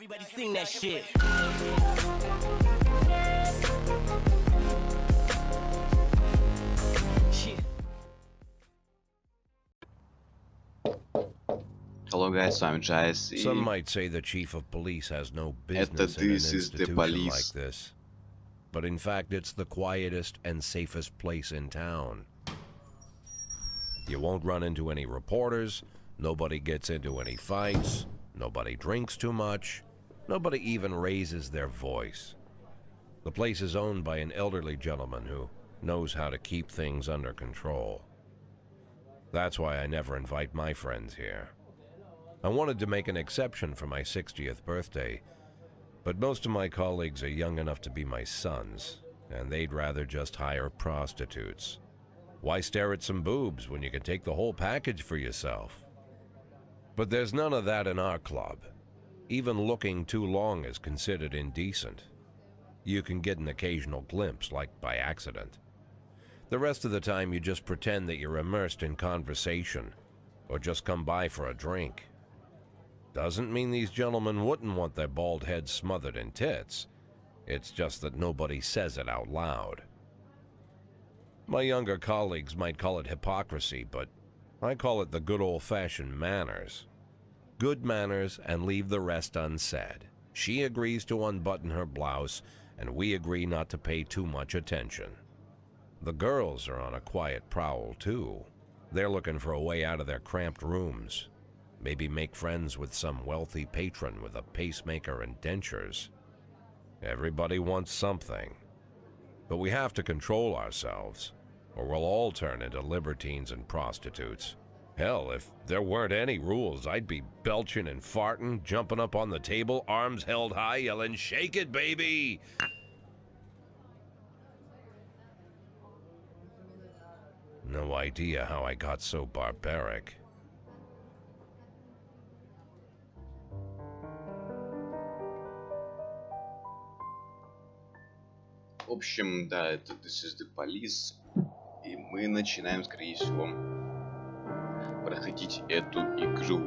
Everybody sing that shit. Hello guys, с вами Джайс, Some и might say the chief of police has no это business in an This is the institution Police. like this. But in fact, it's the quietest and safest place in town. You won't run into any reporters, nobody gets into any fights, nobody drinks too much, nobody even raises their voice. The place is owned by an elderly gentleman who knows how to keep things under control. That's why I never invite my friends here. I wanted to make an exception for my 60th birthday, but most of my colleagues are young enough to be my sons, and they'd rather just hire prostitutes. Why stare at some boobs when you can take the whole package for yourself? But there's none of that in our club. Even looking too long is considered indecent. You can get an occasional glimpse, like by accident. The rest of the time you just pretend that you're immersed in conversation, or just come by for a drink. Doesn't mean these gentlemen wouldn't want their bald heads smothered in tits. It's just that nobody says it out loud. My younger colleagues might call it hypocrisy, but I call it the good old-fashioned manners. Good manners and leave the rest unsaid. She agrees to unbutton her blouse, and we agree not to pay too much attention. The girls are on a quiet prowl, too. They're looking for a way out of their cramped rooms. Maybe make friends with some wealthy patron with a pacemaker and dentures. Everybody wants something. But we have to control ourselves, or we'll all turn into libertines and prostitutes. Hell, if there weren't any rules, I'd be belching and farting, jumping up on the table, arms held high, yelling, "Shake it, baby!" No idea how I got so barbaric. В общем, да, это This is the Police, и мы начинаем, скорее всего, проходить эту игру.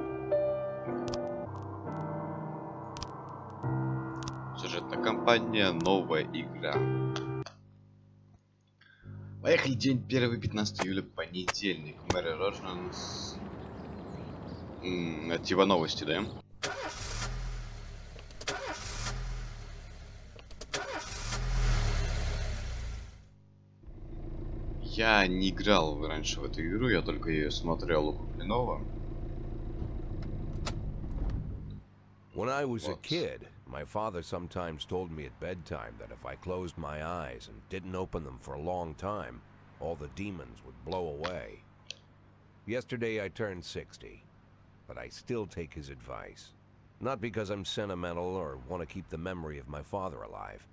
Сюжетная кампания, новая игра. Поехали, день 1, 15 июля, понедельник. Мэри Роджерс. Это типа новости, да? Я не играл раньше в эту игру, я только ее смотрел у Куплинова. When I was a kid, my father sometimes told me at bedtime that if I closed my eyes and didn't open them for a long time, all the demons would blow away. Yesterday I turned 60, but I still take his advice. Not because I'm sentimental or want to keep the memory of my father alive.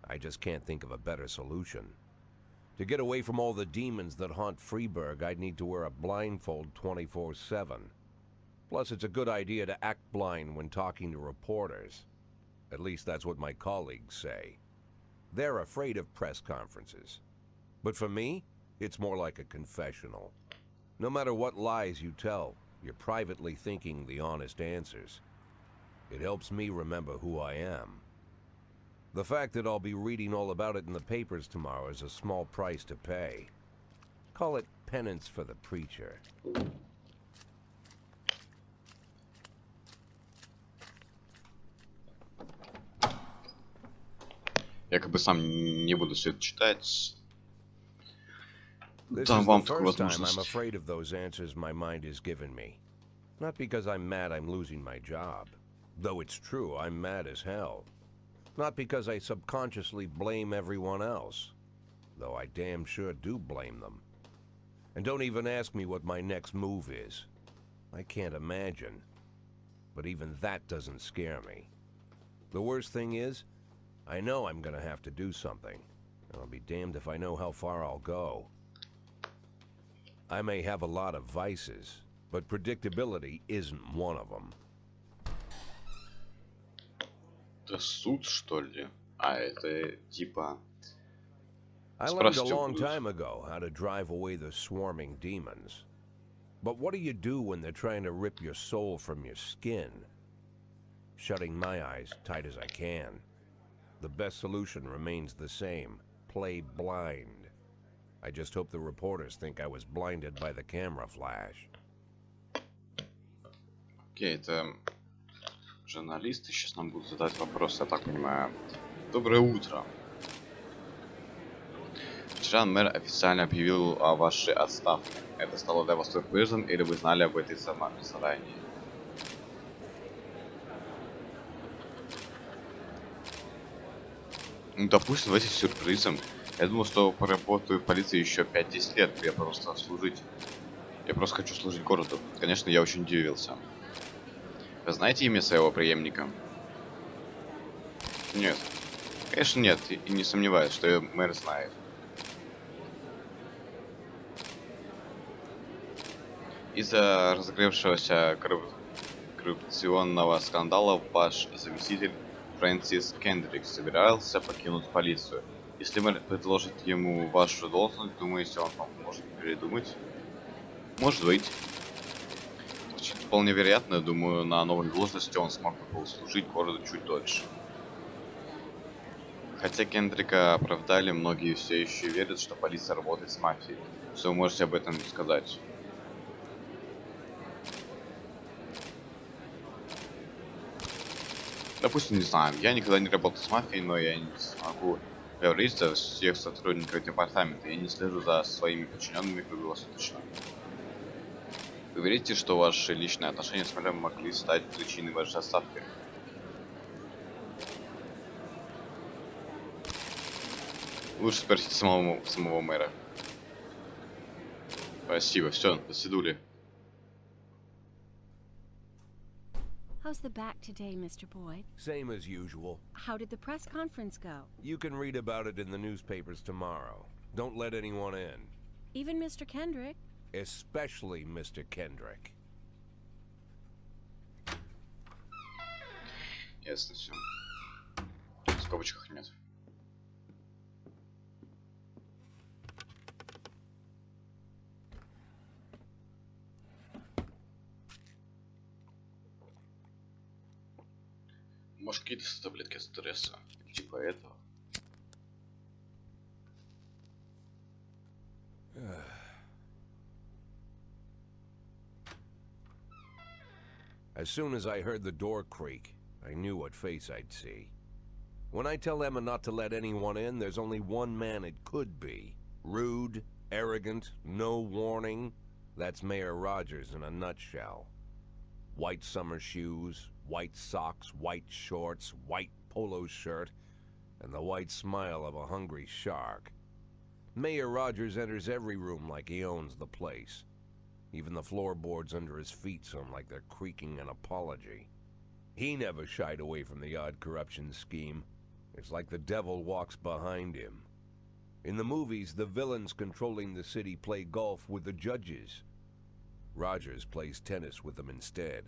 I just can't think of a better solution. To get away from all the demons that haunt Freeburg, I'd need to wear a blindfold 24/7. Plus, it's a good idea to act blind when talking to reporters. At least that's what my colleagues say. They're afraid of press conferences. But for me, it's more like a confessional. No matter what lies you tell, you're privately thinking the honest answers. It helps me remember who I am. The fact that I'll be reading all about it in the papers tomorrow is a small price to pay. Call it penance for the preacher. Я как бы сам не буду все это читать. This Дам is вам the такую first time I'm возможность. afraid of those answers my mind has given me. Not because I'm mad I'm losing my job. Though it's true, I'm mad as hell. Not because I subconsciously blame everyone else. Though I damn sure do blame them. And don't even ask me what my next move is. I can't imagine. But even that doesn't scare me. The worst thing is, I know I'm gonna have to do something. And I'll be damned if I know how far I'll go. I may have a lot of vices, but predictability isn't one of them. Это суд, что ли? А, это типа... I learned a long time ago how to drive away the swarming demons. But what do you do when they're trying to rip your soul from your skin? shutting my eyes tight as I can. The best solution remains the same: play blind. I just hope the reporters think I was blinded by the camera flash. Окей, это журналисты сейчас нам будут задать вопросы, я так понимаю. Доброе утро. Вчера мэр официально объявил о вашей отставке. Это стало для вас сюрпризом, или вы знали об этой заранее? Ну, допустим, в этих сюрпризом. Я думал, что поработаю в полиции еще 5-10 лет. Я просто хочу служить городу. Конечно, я очень удивился. Вы знаете имя своего преемника? Нет. Конечно, нет. И не сомневаюсь, что мэр знает. Из-за разогревшегося коррупционного скандала ваш заместитель Фрэнсис Кендрик собирался покинуть полицию. Если мэр предложит ему вашу должность, думаете, он может передумать? Может быть. Вполне вероятно, думаю, на новой должности он смог бы служить городу чуть дольше. Хотя Кендрика оправдали, многие все еще верят, что полиция работает с мафией. Что вы можете об этом сказать? Допустим, не знаю, я никогда не работал с мафией, но я не смогу говорить за всех сотрудников департамента. Я не слежу за своими подчиненными круглосуточно. Вы верите, что ваши личные отношения с мэром могли стать причиной вашей отставки? Лучше спросить самого мэра. Спасибо, все, до свидули. How's the back today, Mr. Boyd? Same as usual. How did the press conference go? You can read about it in the newspapers tomorrow. Don't let anyone in. Even Mr. Kendrick? Especially Mr. Kendrick. Ясно все. В скобочках нет. Может, какие-то таблетки от стресса, типа этого. As soon as I heard the door creak, I knew what face I'd see. When I tell Emma not to let anyone in, there's only one man it could be. Rude, arrogant, no warning. That's Mayor Rogers in a nutshell. White summer shoes, white socks, white shorts, white polo shirt, and the white smile of a hungry shark. Mayor Rogers enters every room like he owns the place. Even the floorboards under his feet sound like they're creaking an apology. He never shied away from the odd corruption scheme. It's like the devil walks behind him. In the movies, the villains controlling the city play golf with the judges. Rogers plays tennis with them instead.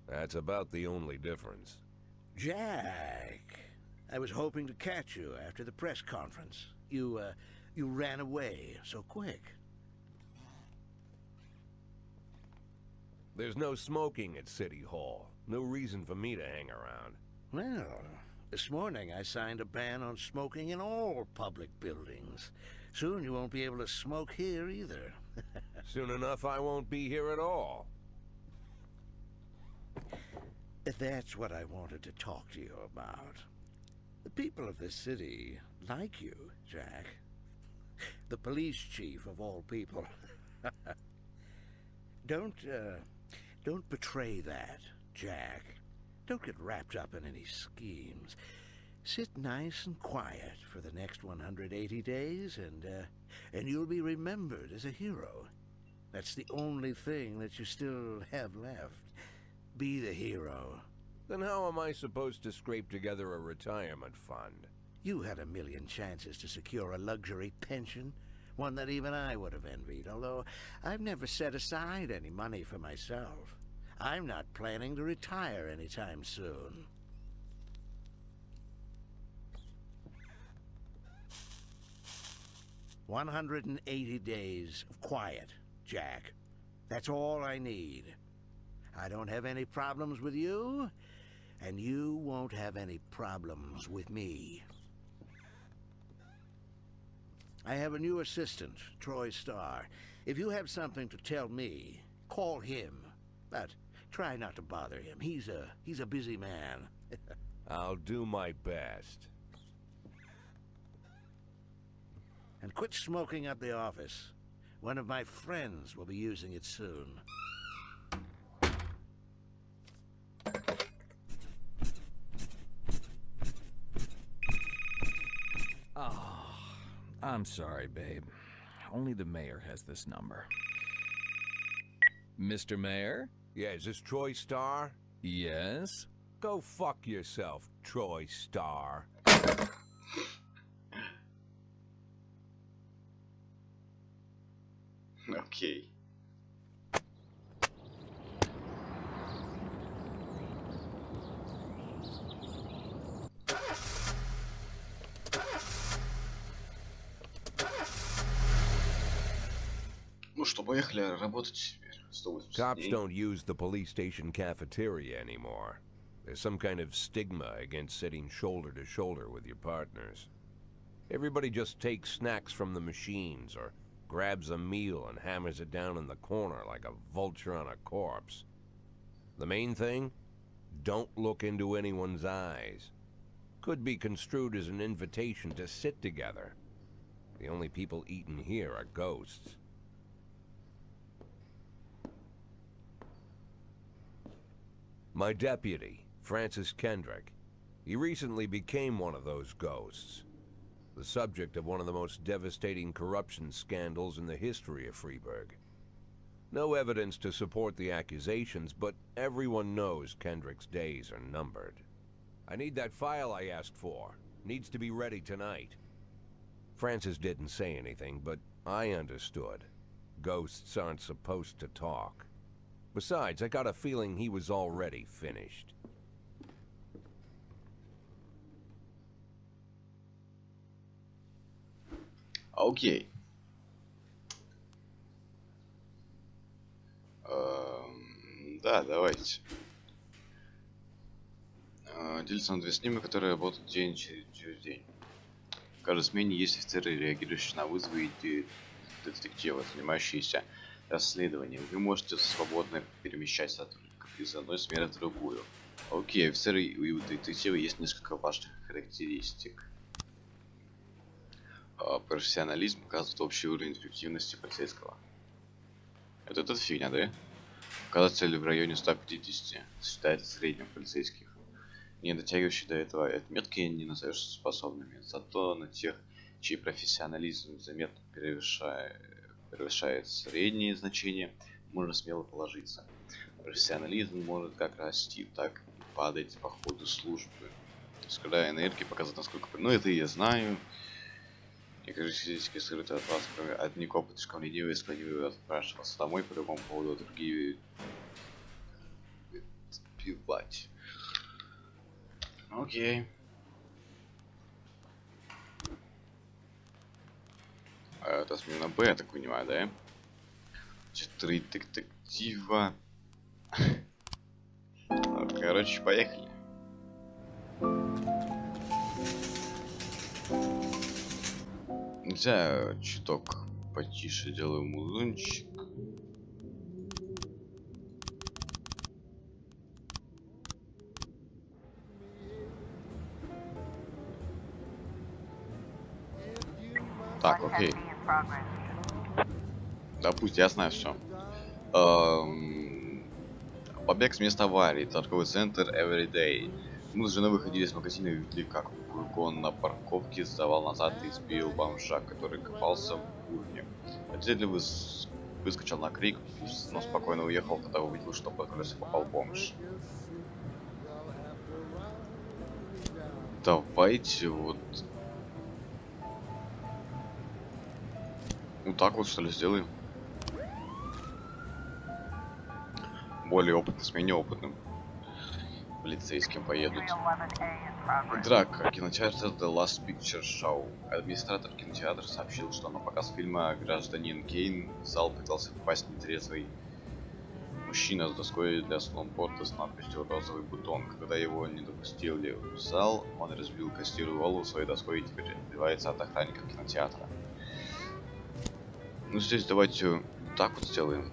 That's about the only difference. Jack, I was hoping to catch you after the press conference. You ran away so quick. There's no smoking at City Hall. No reason for me to hang around. Well, this morning I signed a ban on smoking in all public buildings. Soon you won't be able to smoke here either. Soon enough, I won't be here at all. That's what I wanted to talk to you about. The people of this city like you, Jack. The police chief of all people. Don't betray that, Jack. Don't get wrapped up in any schemes. Sit nice and quiet for the next 180 days, and you'll be remembered as a hero. That's the only thing that you still have left. Be the hero. Then how am I supposed to scrape together a retirement fund? You had a million chances to secure a luxury pension, one that even I would have envied, although I've never set aside any money for myself. I'm not planning to retire anytime soon. "180 days of quiet, Jack. That's all I need. I don't have any problems with you, and you won't have any problems with me. I have a new assistant, Troy Starr. If you have something to tell me, call him. But try not to bother him. He's a busy man. I'll do my best. And quit smoking up the office. One of my friends will be using it soon. Oh, I'm sorry, babe. Only the mayor has this number. Mr. Mayor? Yeah, is this Troy Starr? Yes? Go fuck yourself, Troy Starr. Окей. Ну что, поехали работать теперь. 180 Cops дней. don't use the police station cafeteria anymore. There's some kind of stigma against sitting shoulder to shoulder with your partners. Everybody just takes snacks from the machines or grabs a meal and hammers it down in the corner like a vulture on a corpse. The main thing? Don't look into anyone's eyes. Could be construed as an invitation to sit together. The only people eating here are ghosts. My deputy, Francis Kendrick. He recently became one of those ghosts. The subject of one of the most devastating corruption scandals in the history of Freeburg. No evidence to support the accusations, but everyone knows Kendrick's days are numbered. I need that file I asked for. Needs to be ready tonight. Francis didn't say anything, but I understood. Ghosts aren't supposed to talk. Besides, I got a feeling he was already finished. Окей. Да, давайте. Делится на две снимы, которые работают день через день. В каждой смене есть офицеры, реагирующие на вызовы, и детективы, занимающиеся расследованием. Вы можете свободно перемещать сотрудников из одной смены в другую. Окей, офицеры и у детектива есть несколько важных характеристик. Профессионализм показывает общий уровень эффективности полицейского. Это фигня, да? Показатель в районе 150 считается средним полицейских. Не дотягивающие до этого отметки не назовешь способными. Зато на тех, чей профессионализм заметно превышает средние значения, можно смело положиться. Профессионализм может как расти, так и падать по ходу службы. То есть, когда энергия показывает, насколько... Ну, это я знаю. Некоторые физически скрыты от вас, кроме одни копы слишком ленивые, склонивые отпрашиваться домой по любому поводу, а другие... пивать. Окей. Это смена Б, я так понимаю, да? 4 детектива. Короче, поехали. Нельзя чуток потише делаю музончик. Так, окей. Да пусть, я знаю все. Побег с места аварии. Торговый центр Everyday. Мы с женой выходили из магазина и увидели, как фургон на парковке сдавал назад и сбил бомжа, который копался в урне. Водитель выскочил на крик, но спокойно уехал, когда увидел, что под колеса попал бомж. Давайте вот так вот, что ли, сделаем. Более опытным, с менее опытным полицейским поедут. Драка. Кинотеатр The Last Picture Show. Администратор кинотеатра сообщил, что на показ фильма «Гражданин Кейн» в зал пытался попасть нетрезвый Мужчина с доской для слонборда с надписью «Розовый бутон». Когда его не допустили в зал, он разбил кассиру голову своей доской и теперь отбивается от охранников кинотеатра. Ну здесь давайте так вот сделаем.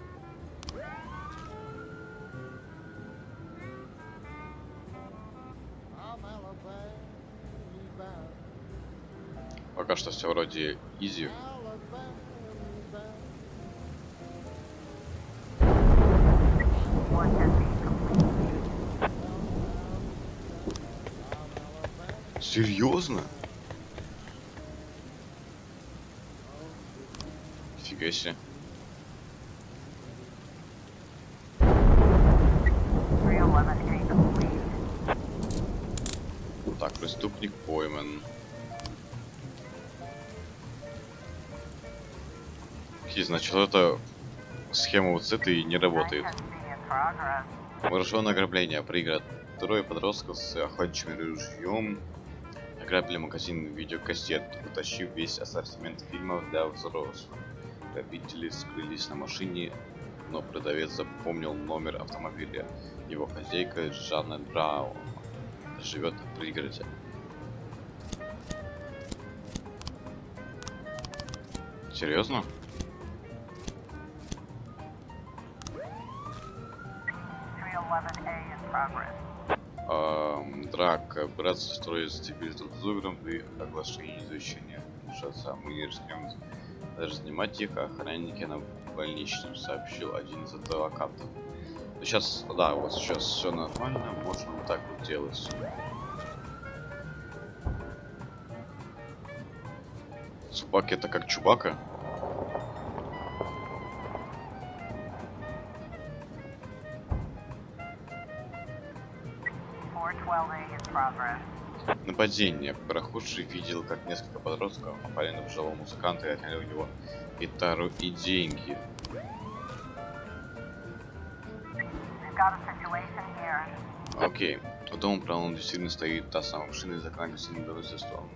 Пока что все вроде изи. Серьезно? Фига себе. Так, преступник пойман. Окей, значит, эта схема вот с этой не работает. Вооруженное ограбление. Проиграть. Трое подростков с охотничьим ружьем ограбили магазин видеокассет, утащив весь ассортимент фильмов для взрослых. Грабители скрылись на машине, но продавец запомнил номер автомобиля. Его хозяйка Жанна Браун живет в пригороде. Серьезно? Драка. Братство строит стебель друг с другом при оглашении изучения. Мы не рискнем даже снимать их, а охранники на больничном, сообщил один из адвокатов. Сейчас, да, вот сейчас все нормально, можно вот так вот делать. Цупак это как Чубака. Нападение. Прохожий видел, как несколько подростков напали на пожилого музыканта и отняли у него гитару и деньги. Окей. У дома, правда, действительно стоит та самая машина, из окна гостиной доносится сторону.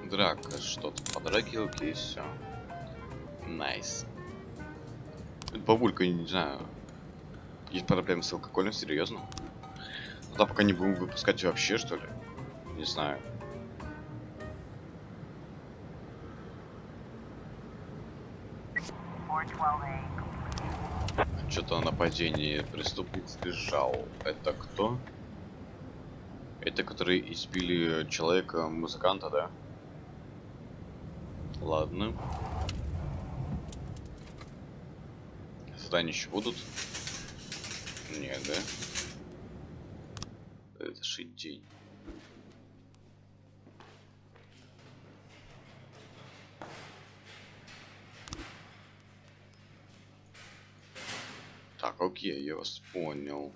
Драка, что-то по драке, окей, все. Найс. Бабулька, не знаю. Есть проблемы с алкоголем, серьезно? Да, пока не будем выпускать вообще, что ли? Не знаю. Что-то нападение. Преступник сбежал. Это кто? Это которые избили человека, музыканта, да? Ладно. Задания еще будут? Нет, да? Это же день. Так, окей, я вас понял.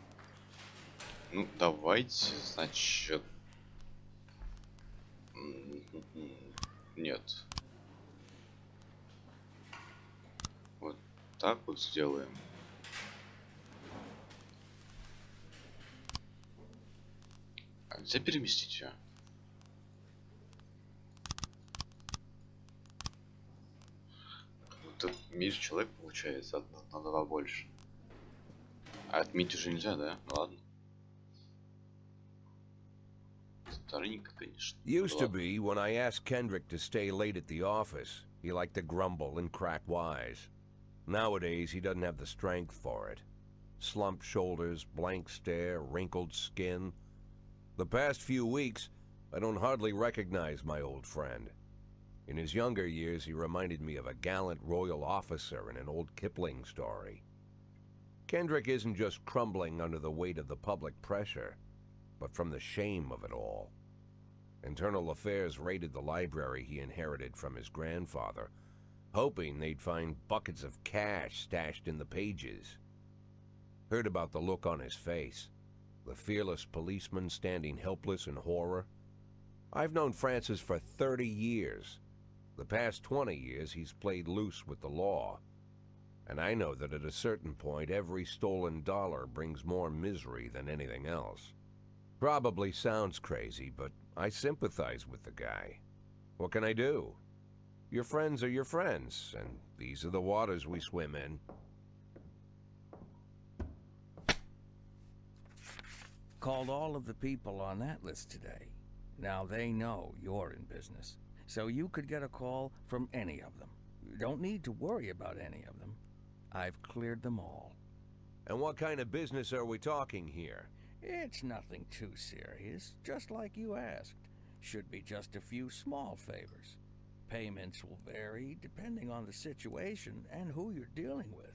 Ну, давайте, значит... Нет. Вот так вот сделаем. А где переместить ее? Тут меньше человек получается, на 2 больше. А отметить уже нельзя, да? Ну ладно. Старенько, конечно. Used to be, when I asked Kendrick to stay late at the office, he liked to grumble and crack wise. Nowadays, he doesn't have the strength for it. Slumped shoulders, blank stare, wrinkled skin. The past few weeks, I don't hardly recognize my old friend. In his younger years, he reminded me of a gallant royal officer in an old Kipling story. Kendrick isn't just crumbling under the weight of the public pressure, but from the shame of it all. Internal Affairs raided the library he inherited from his grandfather, hoping they'd find buckets of cash stashed in the pages. Heard about the look on his face, the fearless policeman standing helpless in horror. I've known Francis for 30 years. The past 20 years he's played loose with the law. And I know that at a certain point, every stolen dollar brings more misery than anything else. Probably sounds crazy, but I sympathize with the guy. What can I do? Your friends are your friends, and these are the waters we swim in. Called all of the people on that list today. Now they know you're in business, so you could get a call from any of them. You don't need to worry about any of them. I've cleared them all. And what kind of business are we talking here? It's nothing too serious, just like you asked. Should be just a few small favors. Payments will vary depending on the situation and who you're dealing with.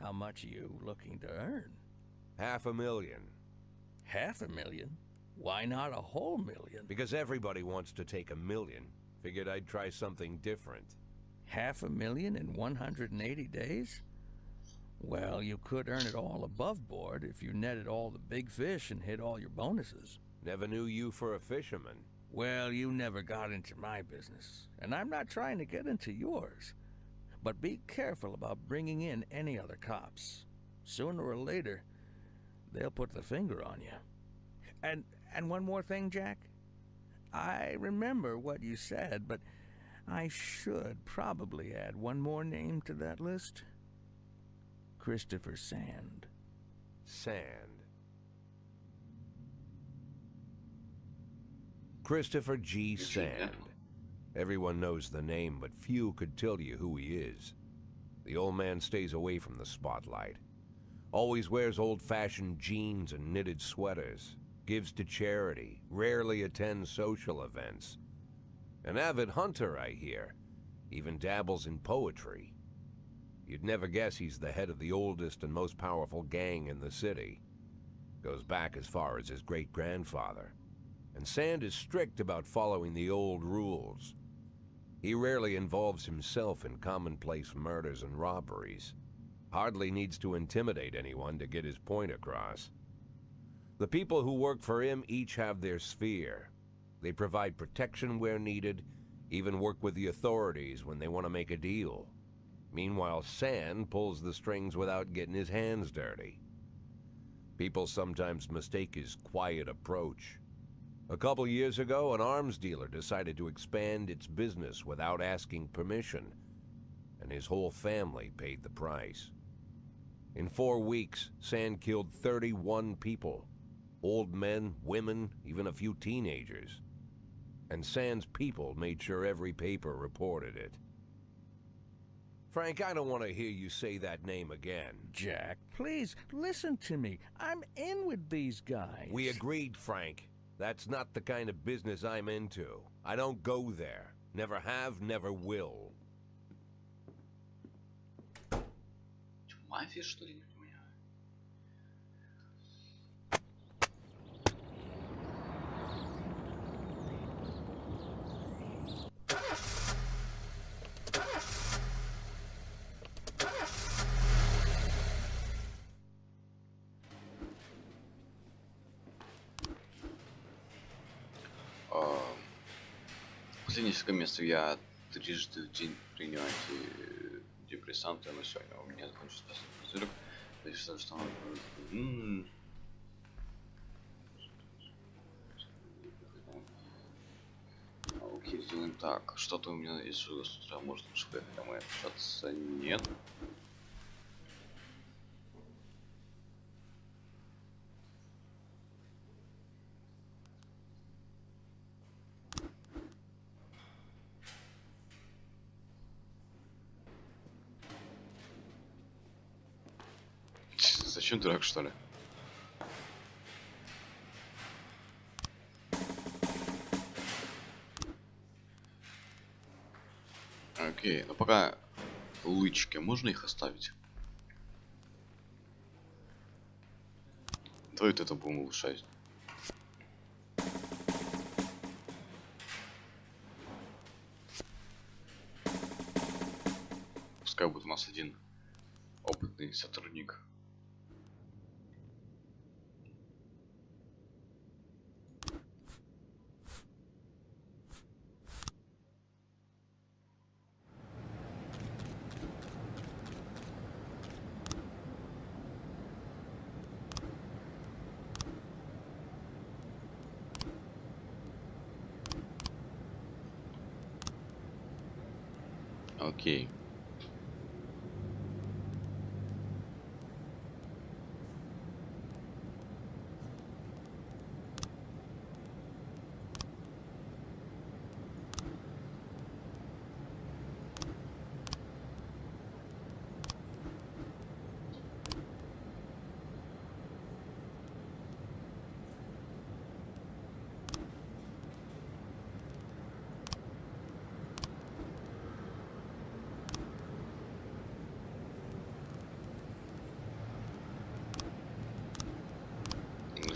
How much are you looking to earn? $500,000. $500,000? Why not a whole million? Because everybody wants to take $1 million. Figured I'd try something different. $500,000 in 180 days? Well, you could earn it all above board if you netted all the big fish and hit all your bonuses. Never knew you for a fisherman. Well, you never got into my business, and I'm not trying to get into yours. But be careful about bringing in any other cops. Sooner or later, they'll put the finger on you. And one more thing, Jack. I remember what you said, but I should probably add one more name to that list. Christopher Sand. Sand. Christopher G. Sand. Everyone knows the name, but few could tell you who he is. The old man stays away from the spotlight. Always wears old-fashioned jeans and knitted sweaters. Gives to charity. Rarely attends social events. An avid hunter, I hear. Even dabbles in poetry. You'd never guess he's the head of the oldest and most powerful gang in the city. Goes back as far as his great-grandfather. And Sand is strict about following the old rules. He rarely involves himself in commonplace murders and robberies. Hardly needs to intimidate anyone to get his point across. The people who work for him each have their sphere. They provide protection where needed, even work with the authorities when they want to make a deal. Meanwhile, Sand pulls the strings without getting his hands dirty. People sometimes mistake his quiet approach. A couple years ago, an arms dealer decided to expand its business without asking permission, and his whole family paid the price. In 4 weeks, Sand killed 31 people. Old men, women, even a few teenagers. And Sand's people made sure every paper reported it. Frank, I don't want to hear you say that name again. Jack, please, listen to me. I'm in with these guys. We agreed, Frank. That's not the kind of business I'm into. I don't go there. Never have, never will. Мафия, что ли? Не понимаю. Последние несколько месяцев я трижды в день принимаю антидепрессанты, но сегодня у меня закончился разрыв. Я считаю, что окей, сделаем так. Что-то у меня из с утра может лучше поехать домой общаться. Нет. Зачем дурак, что ли? Окей, но пока лычки, можно их оставить? Давай это будем улучшать. Пускай будет у нас один опытный сотрудник. Окей.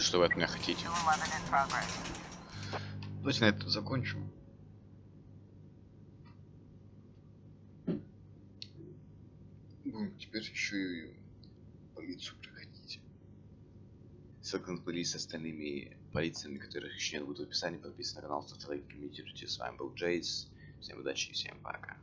Что вы от меня хотите? Давайте на этом закончим. Будем теперь еще и полицию проходить. Ссылка на полицию с остальными полициями, которых еще нет, будет в описании. Подписывайтесь на канал, ставьте лайк, комментируйте. С вами был Джейс. Всем удачи и всем пока.